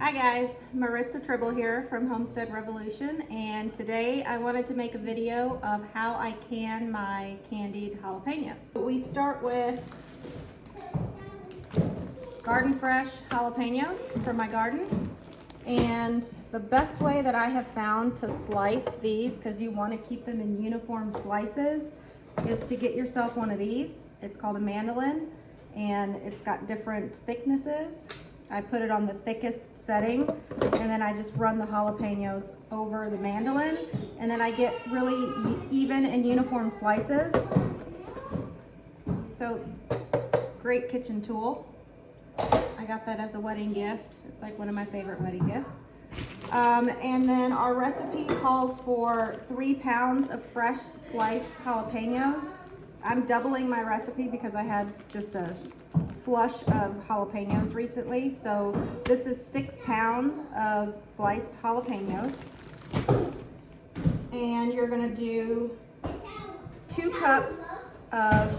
Hi guys, Maritza here from Homestead Revolution, and today I wanted to make a video of how I can my candied jalapenos. We start with garden fresh jalapenos from my garden, and the best way that I have found to slice these, because you want to keep them in uniform slices, is to get yourself one of these. It's called a mandolin, and it's got different thicknesses. I put it on the thickest setting, and then I just run the jalapenos over the mandolin, and then I get really even and uniform slices. So, great kitchen tool. I got that as a wedding gift. It's like one of my favorite wedding gifts. And then our recipe calls for 3 pounds of fresh sliced jalapenos. I'm doubling my recipe because I had just a flush of jalapenos recently. So this is 6 pounds of sliced jalapenos. And you're gonna do 2 cups of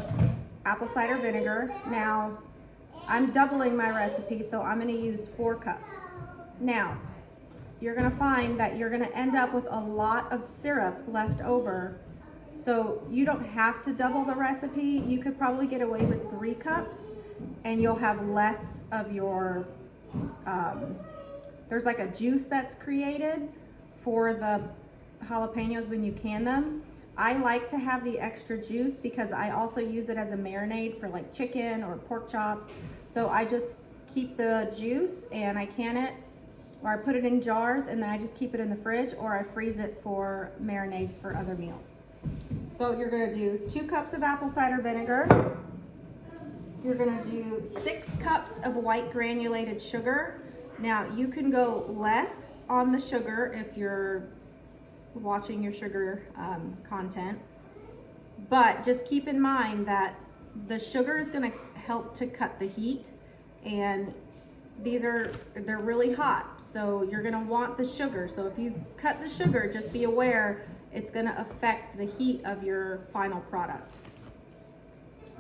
apple cider vinegar. Now, I'm doubling my recipe, so I'm gonna use 4 cups. Now, you're gonna find that you're gonna end up with a lot of syrup left over. So you don't have to double the recipe. You could probably get away with 3 cups and you'll have less of your, there's like a juice that's created for the jalapenos when you can them. I like to have the extra juice because I also use it as a marinade for like chicken or pork chops. So I just keep the juice and I can it, or I put it in jars and then I just keep it in the fridge, or I freeze it for marinades for other meals. So you're gonna do 2 cups of apple cider vinegar. You're gonna do 6 cups of white granulated sugar. Now you can go less on the sugar if you're watching your sugar content, but just keep in mind that the sugar is gonna help to cut the heat, and they're really hot, so you're gonna want the sugar. So if you cut the sugar, just be aware it's gonna affect the heat of your final product.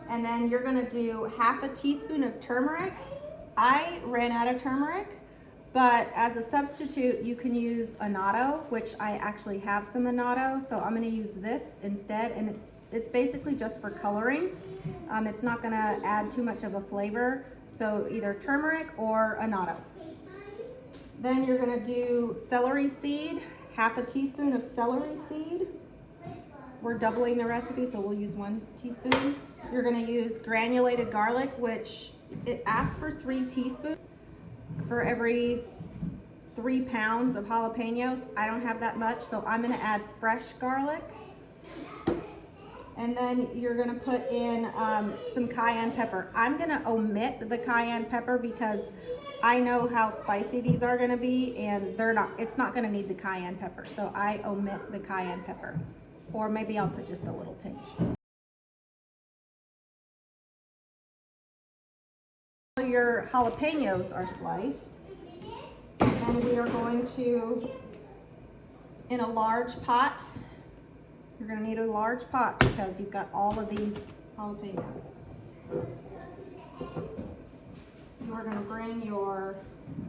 And then you're gonna do half a teaspoon of turmeric. I ran out of turmeric, but as a substitute, you can use annatto, which I actually have some annatto, so I'm gonna use this instead, and it's basically just for coloring. It's not gonna add too much of a flavor, so either turmeric or annatto. Then you're gonna do celery seed, half a teaspoon of celery seed. We're doubling the recipe, so we'll use 1 teaspoon. You're gonna use granulated garlic, which it asks for 3 teaspoons for every 3 pounds of jalapenos. I don't have that much, so I'm gonna add fresh garlic. And then you're gonna put in some cayenne pepper. I'm gonna omit the cayenne pepper because I know how spicy these are gonna be, and it's not gonna need the cayenne pepper. So I omit the cayenne pepper. Or maybe I'll put just a little pinch. Your jalapenos are sliced, and we are going to, in a large pot, you're going to need a large pot because you've got all of these jalapenos. You are going to bring your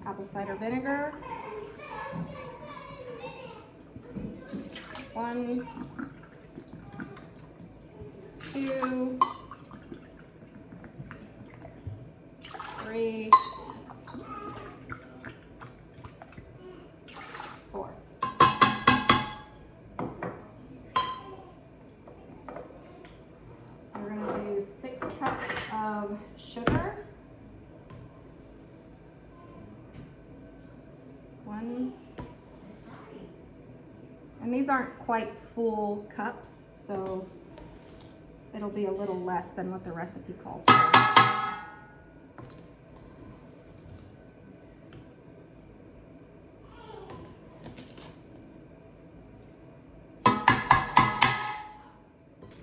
apple cider vinegar, 1, 2, 3, 4. We're going to do 6 cups of sugar. 1. And these aren't quite full cups, so it'll be a little less than what the recipe calls for.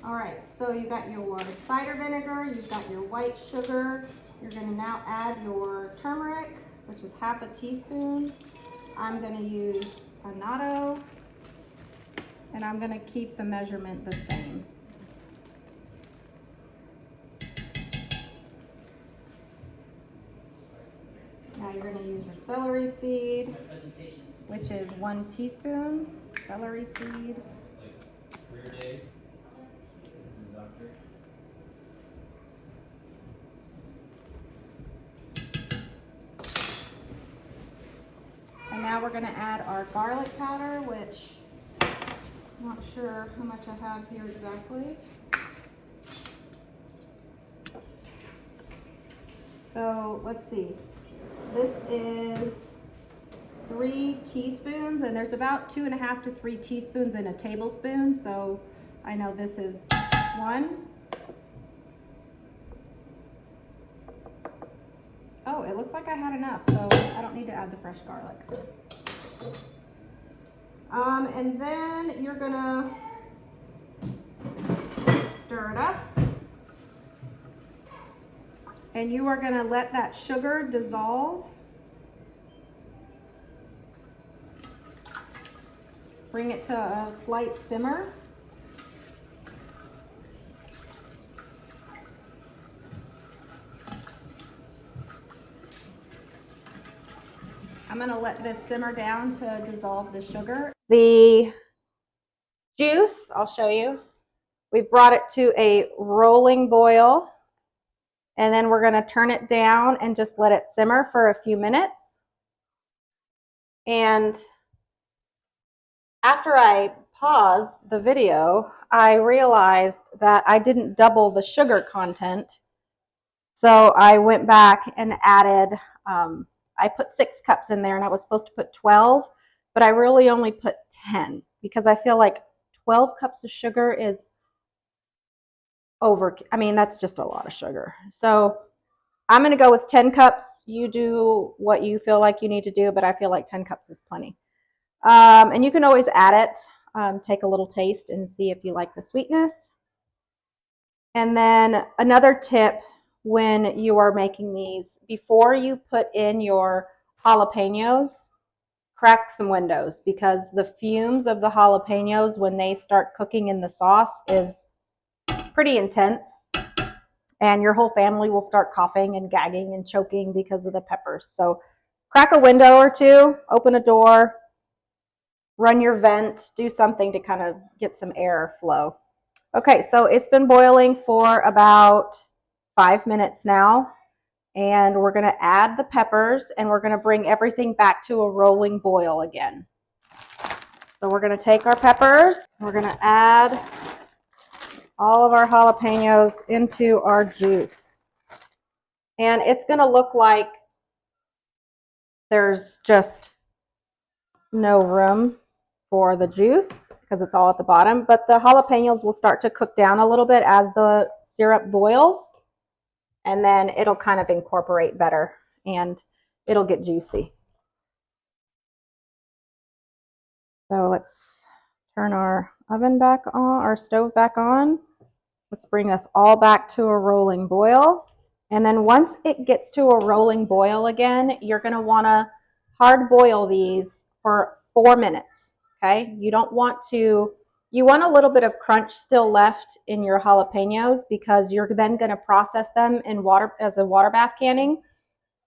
All right, so you got your cider vinegar, you've got your white sugar. You're gonna now add your turmeric, which is half a teaspoon. I'm gonna use annatto, and I'm gonna keep the measurement the same. Now you're going to use your celery seed, which is 1 teaspoon celery seed. And now we're going to add our garlic powder, which I'm not sure how much I have here exactly. So let's see. This is 3 teaspoons, and there's about 2.5 to 3 teaspoons in a tablespoon. So I know this is 1. Oh, it looks like I had enough, so I don't need to add the fresh garlic. And then you're gonna stir it up. And you are gonna let that sugar dissolve. Bring it to a slight simmer. I'm gonna let this simmer down to dissolve the sugar. The juice, I'll show you. We brought it to a rolling boil, and then we're gonna turn it down and just let it simmer for a few minutes. And after I paused the video, I realized that I didn't double the sugar content. So I went back and added, I put 6 cups in there, and I was supposed to put 12, but I really only put 10 because I feel like 12 cups of sugar is over. I mean, that's just a lot of sugar. So I'm going to go with 10 cups. You do what you feel like you need to do, but I feel like 10 cups is plenty. And you can always add it, take a little taste and see if you like the sweetness. And then another tip when you are making these, before you put in your jalapeños, crack some windows, because the fumes of the jalapeños when they start cooking in the sauce is pretty intense, and your whole family will start coughing and gagging and choking because of the peppers. So crack a window or two, open a door, run your vent, do something to kind of get some air flow. Okay, so it's been boiling for about 5 minutes now, and we're going to add the peppers, and we're going to bring everything back to a rolling boil again. So we're going to take our peppers, we're going to add all of our jalapeños into our juice. And it's going to look like there's just no room for the juice because it's all at the bottom, but the jalapeños will start to cook down a little bit as the syrup boils, and then it'll kind of incorporate better and it'll get juicy. So let's turn our oven back on, our stove back on. Let's bring us all back to a rolling boil. And then once it gets to a rolling boil again, you're going to want to hard boil these for 4 minutes. Okay, you don't want to, you want a little bit of crunch still left in your jalapeños because you're then going to process them in water as a water bath canning.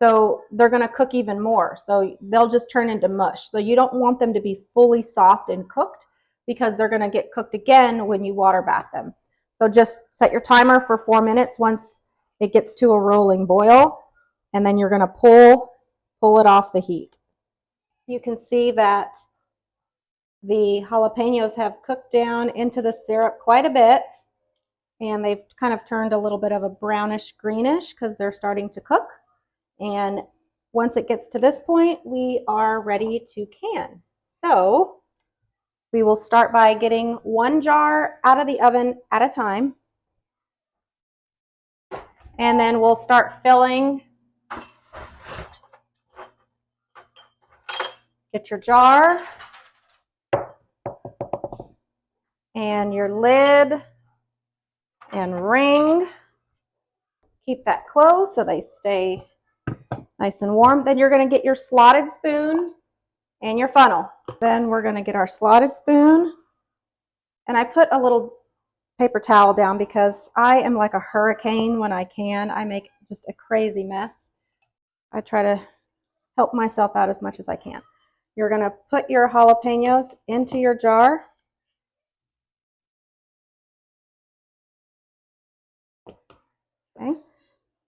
So they're going to cook even more. So they'll just turn into mush. So you don't want them to be fully soft and cooked because they're going to get cooked again when you water bath them. So just set your timer for 4 minutes once it gets to a rolling boil, and then you're going to pull it off the heat. You can see that the jalapeños have cooked down into the syrup quite a bit, and they've kind of turned a little bit of a brownish greenish because they're starting to cook. And once it gets to this point, we are ready to can. So we will start by getting 1 jar out of the oven at a time. And then we'll start filling. Get your jar and your lid and ring. Keep that closed so they stay nice and warm. Then you're going to get your slotted spoon and your funnel. Then we're going to get our slotted spoon. And I put a little paper towel down because I am like a hurricane when I can. I make just a crazy mess. I try to help myself out as much as I can. You're going to put your jalapenos into your jar. Okay,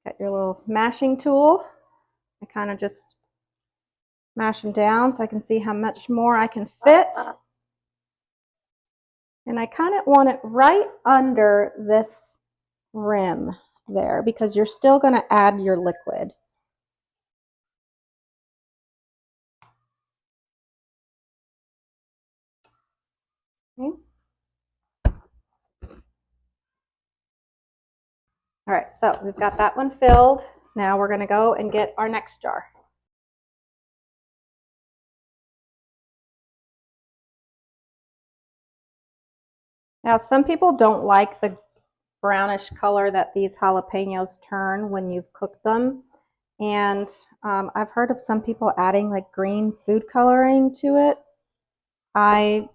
got your little mashing tool. I kind of just mash them down so I can see how much more I can fit. And I kind of want it right under this rim there because you're still going to add your liquid. Okay. All right, so we've got that one filled. Now we're going to go and get our next jar. Now, some people don't like the brownish color that these jalapenos turn when you've cooked them. And I've heard of some people adding like green food coloring to it. I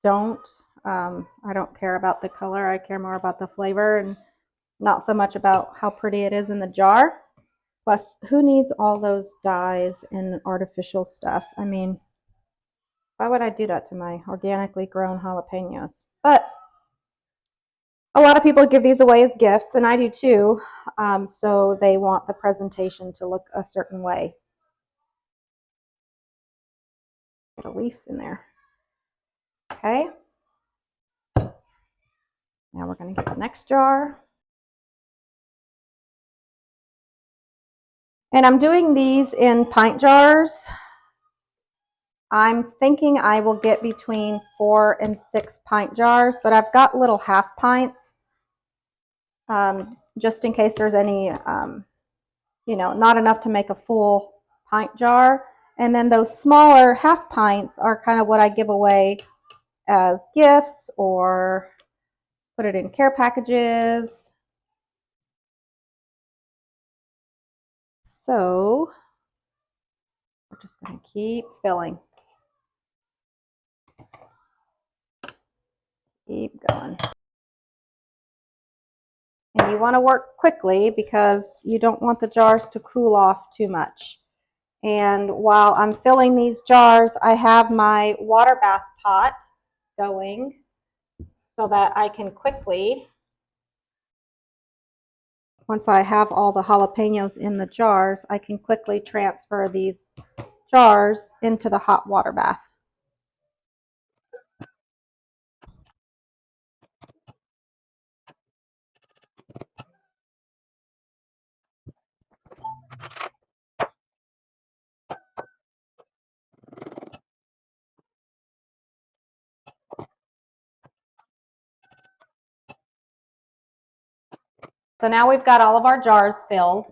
don't. I don't care about the color. I care more about the flavor and not so much about how pretty it is in the jar. Plus, who needs all those dyes and artificial stuff? I mean, why would I do that to my organically grown jalapenos? But a lot of people give these away as gifts, and I do too. So they want the presentation to look a certain way. Get a leaf in there. Okay. Now we're going to get the next jar. And I'm doing these in pint jars. I'm thinking I will get between 4 and 6 pint jars, but I've got little half pints just in case there's any, not enough to make a full pint jar. And then those smaller half pints are kind of what I give away as gifts or put it in care packages. So we're just going to keep filling. Keep going. And you want to work quickly because you don't want the jars to cool off too much. And while I'm filling these jars, I have my water bath pot going so that I can quickly, once I have all the jalapenos in the jars, I can quickly transfer these jars into the hot water bath. So now we've got all of our jars filled.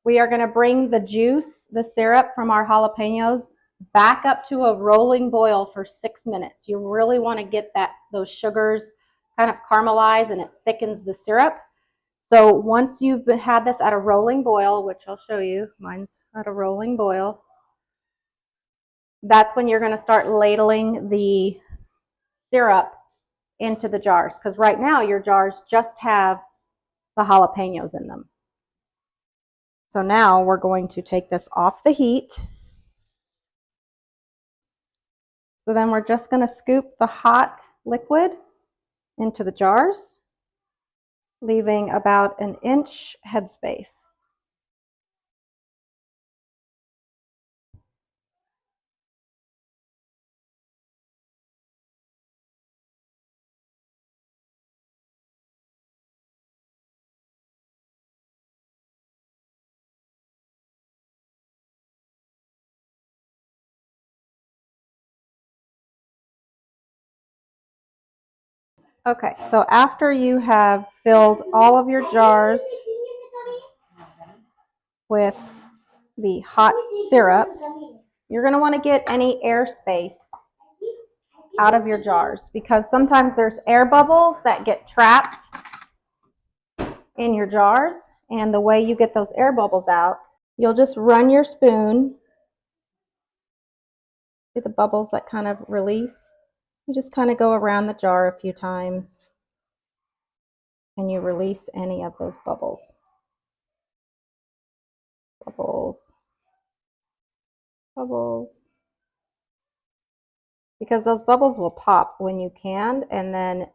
We are going to bring the juice, the syrup from our jalapenos back up to a rolling boil for 6 minutes. You really want to get those sugars kind of caramelize and it thickens the syrup. So once you've had this at a rolling boil, which I'll show you, mine's at a rolling boil, that's when you're going to start ladling the syrup into the jars. Because right now your jars just have the jalapenos in them. So now we're going to take this off the heat. So then we're just going to scoop the hot liquid into the jars, leaving about an inch headspace. Okay, so after you have filled all of your jars with the hot syrup, you're going to want to get any air space out of your jars because sometimes there's air bubbles that get trapped in your jars, and the way you get those air bubbles out, you'll just run your spoon. See the bubbles that kind of release? You just kind of go around the jar a few times and you release any of those bubbles. Bubbles. Bubbles. Because those bubbles will pop when you can, and then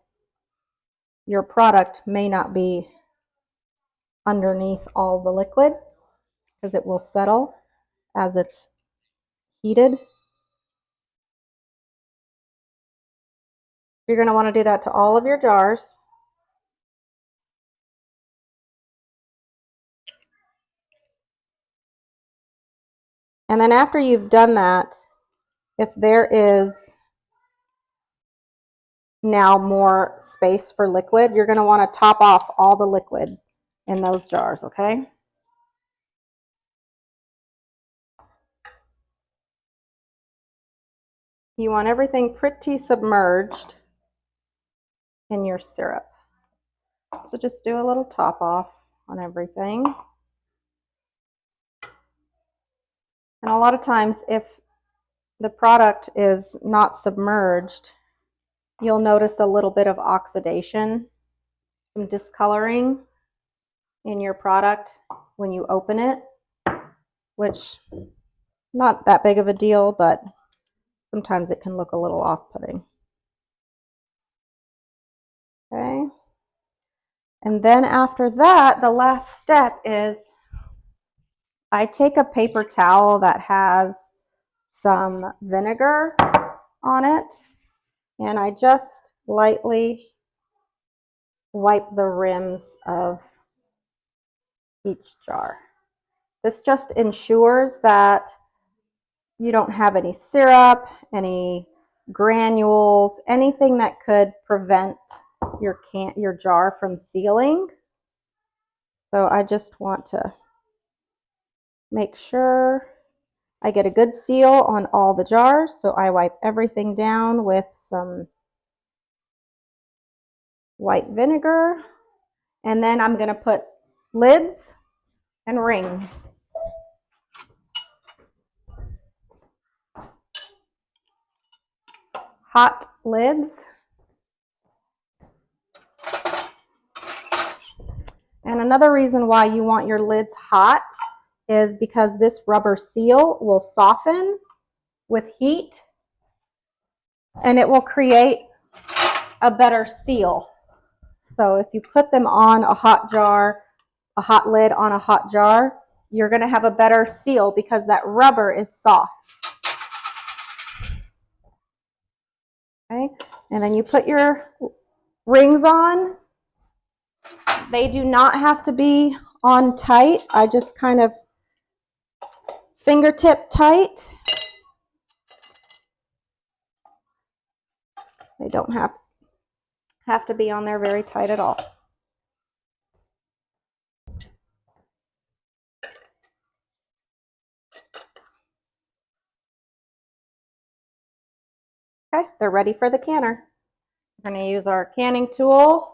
your product may not be underneath all the liquid because it will settle as it's heated. You're going to want to do that to all of your jars. And then after you've done that, if there is now more space for liquid, you're going to want to top off all the liquid in those jars, okay? You want everything pretty submerged in your syrup. So just do a little top off on everything. And a lot of times if the product is not submerged, you'll notice a little bit of oxidation, some discoloring in your product when you open it, which not that big of a deal, but sometimes it can look a little off-putting. Okay. And then after that, the last step is I take a paper towel that has some vinegar on it, and I just lightly wipe the rims of each jar. This just ensures that you don't have any syrup, any granules, anything that could prevent your jar from sealing. So I just want to make sure I get a good seal on all the jars. So I wipe everything down with some white vinegar, and then I'm going to put lids and rings. Hot lids. And another reason why you want your lids hot is because this rubber seal will soften with heat and it will create a better seal. So if you put them on a hot jar, a hot lid on a hot jar, you're going to have a better seal because that rubber is soft. Okay, and then you put your rings on. They do not have to be on tight. I just kind of fingertip tight. They don't have to be on there very tight at all. Okay, they're ready for the canner. We're going to use our canning tool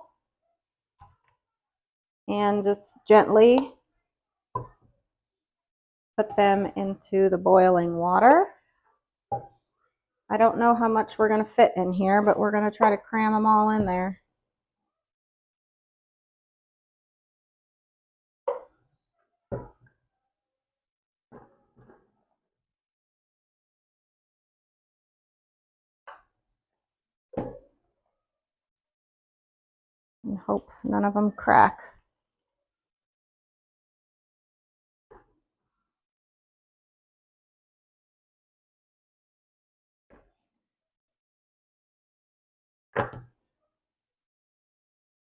and just gently put them into the boiling water. I don't know how much we're going to fit in here, but we're going to try to cram them all in there. And hope none of them crack.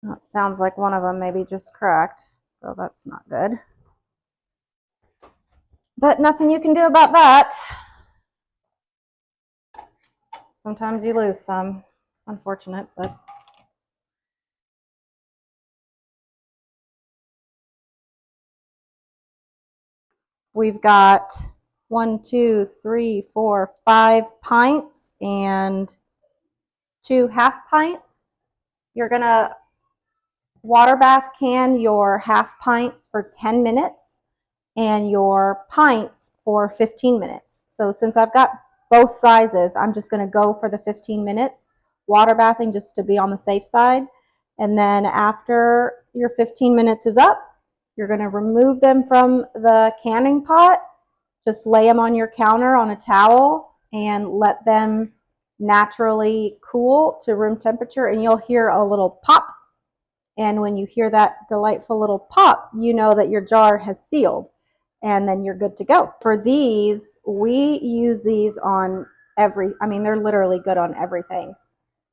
Well, it sounds like one of them maybe just cracked, so that's not good. But nothing you can do about that. Sometimes you lose some. It's unfortunate, but we've got 1, 2, 3, 4, 5 pints and 2 half pints. You're gonna water bath can your half pints for 10 minutes and your pints for 15 minutes. So since I've got both sizes, I'm just gonna go for the 15 minutes water bathing just to be on the safe side. And then after your 15 minutes is up, you're gonna remove them from the canning pot. Just lay them on your counter on a towel and let them naturally cool to room temperature, and you'll hear a little pop. And when you hear that delightful little pop, you know that your jar has sealed, and then you're good to go. For these, we use these on they're literally good on everything.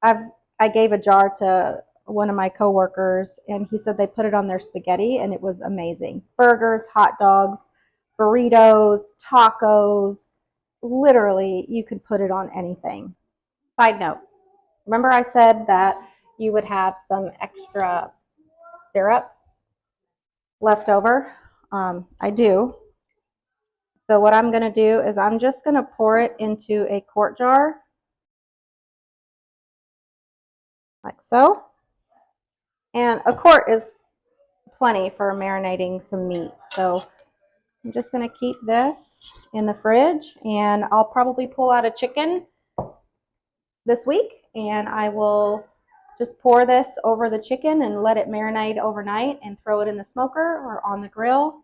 I gave a jar to one of my coworkers, and he said they put it on their spaghetti, and it was amazing. Burgers, hot dogs, burritos, tacos. Literally, you could put it on anything. Side note, remember I said that you would have some extra syrup left over? I do. So what I'm going to do is I'm just going to pour it into a quart jar, like so. And a quart is plenty for marinating some meat. So I'm just going to keep this in the fridge, and I'll probably pull out a chicken this week, and I will just pour this over the chicken and let it marinate overnight and throw it in the smoker or on the grill.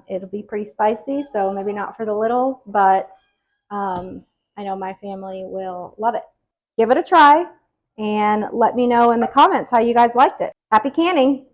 It'll be pretty spicy, so maybe not for the littles, but I know my family will love it. Give it a try and let me know in the comments how you guys liked it. Happy canning!